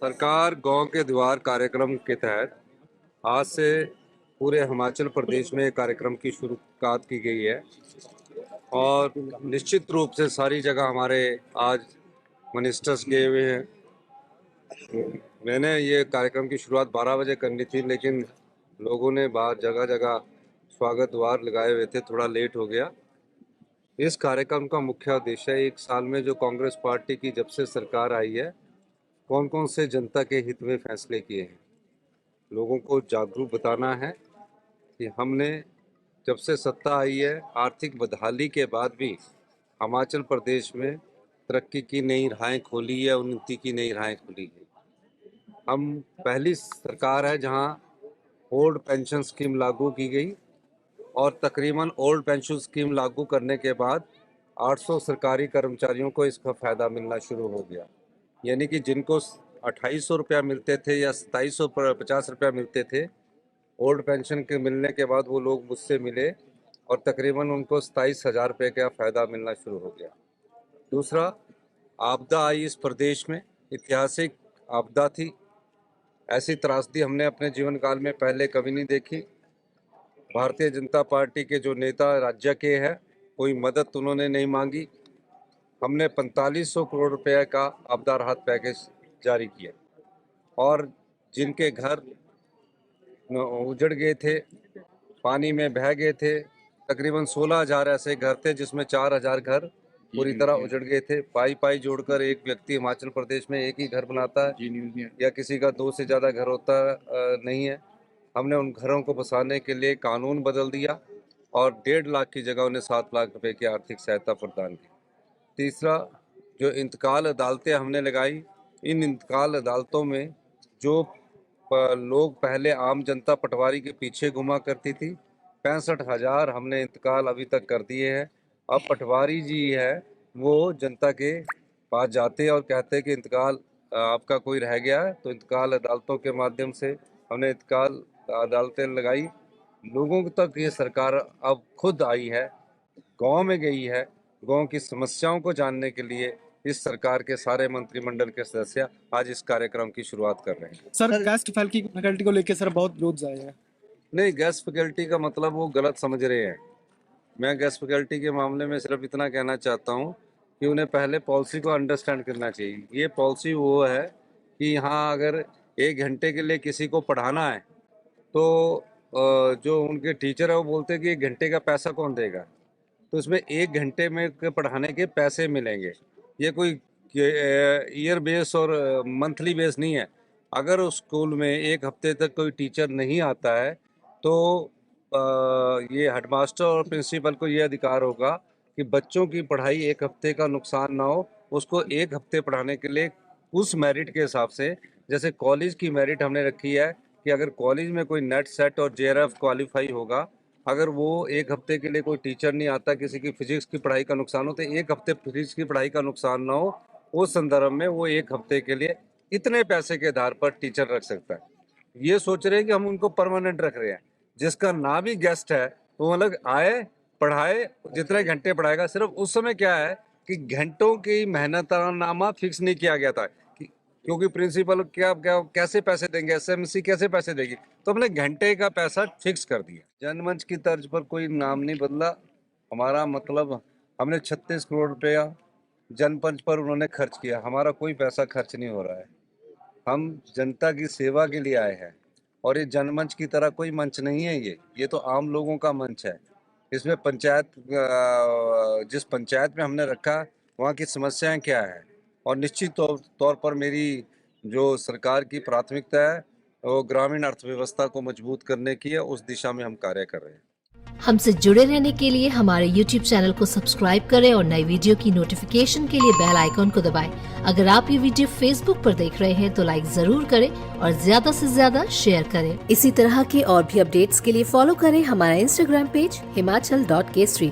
सरकार गांव के द्वार कार्यक्रम के तहत आज से पूरे हिमाचल प्रदेश में कार्यक्रम की शुरुआत की गई है और निश्चित रूप से सारी जगह हमारे आज मिनिस्टर्स गए हुए हैं। मैंने ये कार्यक्रम की शुरुआत 12 बजे करनी थी, लेकिन लोगों ने बाहर जगह जगह स्वागत द्वार लगाए हुए थे, थोड़ा लेट हो गया। इस कार्यक्रम का मुख्य उद्देश्य है, एक साल में जो कांग्रेस पार्टी की जब से सरकार आई है, कौन कौन से जनता के हित में फैसले किए हैं, लोगों को जागरूक बताना है कि हमने जब से सत्ता आई है, आर्थिक बदहाली के बाद भी हिमाचल प्रदेश में तरक्की की नई राहें खोली है, उन्नति की नई राहें खोली है। हम पहली सरकार है जहां ओल्ड पेंशन स्कीम लागू की गई और तकरीबन ओल्ड पेंशन स्कीम लागू करने के बाद 800 सरकारी कर्मचारियों को इसका फ़ायदा मिलना शुरू हो गया। यानी कि जिनको 2800 रुपया मिलते थे या 2750 रुपया मिलते थे, ओल्ड पेंशन के मिलने के बाद वो लोग मुझसे मिले और तकरीबन उनको 27,000 रुपये का फ़ायदा मिलना शुरू हो गया। दूसरा, आपदा आई इस प्रदेश में, ऐतिहासिक आपदा थी। ऐसी त्रासदी हमने अपने जीवन काल में पहले कभी नहीं देखी। भारतीय जनता पार्टी के जो नेता राज्य के हैं, कोई मदद उन्होंने नहीं मांगी। हमने 4500 करोड़ रुपए का आपदा राहत पैकेज जारी किया और जिनके घर उजड़ गए थे, पानी में बह गए थे, तकरीबन 16,000 ऐसे घर थे जिसमें 4,000 घर पूरी तरह उजड़ गए थे। पाई जोड़कर एक व्यक्ति हिमाचल प्रदेश में एक ही घर बनाता है या किसी का 2 से ज़्यादा घर होता नहीं है। हमने उन घरों को बसाने के लिए कानून बदल दिया और 1.5 लाख की जगह उन्हें 7 लाख रुपए की आर्थिक सहायता प्रदान की। तीसरा, जो इंतकाल अदालतें हमने लगाई, इन इंतकाल अदालतों में जो लोग पहले आम जनता पटवारी के पीछे घुमा करती थी, 65,000 हमने इंतकाल अभी तक कर दिए हैं। अब पटवारी जी है वो जनता के पास जाते हैं और कहते हैं कि इंतकाल आपका कोई रह गया है, तो इंतकाल अदालतों के माध्यम से हमने इंतकाल अदालतें लगाई। लोगों तक ये सरकार अब खुद आई है, गांव में गई है, गांव की समस्याओं को जानने के लिए इस सरकार के सारे मंत्रिमंडल के सदस्य आज इस कार्यक्रम की शुरुआत कर रहे हैं। सर, गैस फैकल्टी को लेकर सर बहुत विरोध आए हैं। नहीं, गैस फैकल्टी का मतलब वो गलत समझ रहे हैं। मैं गैस फैकल्टी के मामले में सिर्फ इतना कहना चाहता हूँ कि उन्हें पहले पॉलिसी को अंडरस्टैंड करना चाहिए। ये पॉलिसी वो है कि यहाँ अगर 1 घंटे के लिए किसी को पढ़ाना है तो जो उनके टीचर है वो बोलते हैं कि 1 घंटे का पैसा कौन देगा, तो इसमें 1 घंटे में पढ़ाने के पैसे मिलेंगे। ये कोई ईयर बेस और मंथली बेस नहीं है। अगर उस स्कूल में 1 हफ्ते तक कोई टीचर नहीं आता है तो ये हेडमास्टर और प्रिंसिपल को ये अधिकार होगा कि बच्चों की पढ़ाई 1 हफ्ते का नुकसान ना हो, उसको 1 हफ्ते पढ़ाने के लिए उस मेरिट के हिसाब से, जैसे कॉलेज की मेरिट हमने रखी है कि अगर कॉलेज में कोई नेट सेट और जेआरएफ क्वालिफाई होगा, अगर वो 1 हफ्ते के लिए कोई टीचर नहीं आता, किसी की फिजिक्स की पढ़ाई का नुकसान हो तो 1 हफ्ते फिजिक्स की पढ़ाई का नुकसान ना हो, उस संदर्भ में वो 1 हफ्ते के लिए इतने पैसे के आधार पर टीचर रख सकता है। ये सोच रहे हैं कि हम उनको परमानेंट रख रहे हैं। जिसका ना भी गेस्ट है तो मतलब आए, पढ़ाए, जितने घंटे पढ़ाएगा। सिर्फ उस समय क्या है कि घंटों की मेहनतनामा फिक्स नहीं किया गया था क्योंकि प्रिंसिपल क्या कैसे पैसे देंगे, एसएमसी कैसे पैसे देगी, तो हमने घंटे का पैसा फिक्स कर दिया। जनमंच की तर्ज पर कोई नाम नहीं बदला। हमारा मतलब हमने 36 करोड़ रुपया जनमंच पर उन्होंने खर्च किया, हमारा कोई पैसा खर्च नहीं हो रहा है। हम जनता की सेवा के लिए आए हैं और ये जनमंच की तरह कोई मंच नहीं है। ये तो आम लोगों का मंच है। इसमें पंचायत, जिस पंचायत में हमने रखा वहाँ की समस्याएं क्या है, और निश्चित तौर पर मेरी जो सरकार की प्राथमिकता है वो ग्रामीण अर्थव्यवस्था को मजबूत करने की है। उस दिशा में हम कार्य कर रहे हैं। हमसे जुड़े रहने के लिए हमारे YouTube चैनल को सब्सक्राइब करें और नई वीडियो की नोटिफिकेशन के लिए बेल आइकॉन को दबाएं। अगर आप ये वीडियो Facebook पर देख रहे हैं तो लाइक जरूर करें और ज्यादा से ज्यादा शेयर करें। इसी तरह के और भी अपडेट्स के लिए फॉलो करें हमारा Instagram पेज himachal.kesri।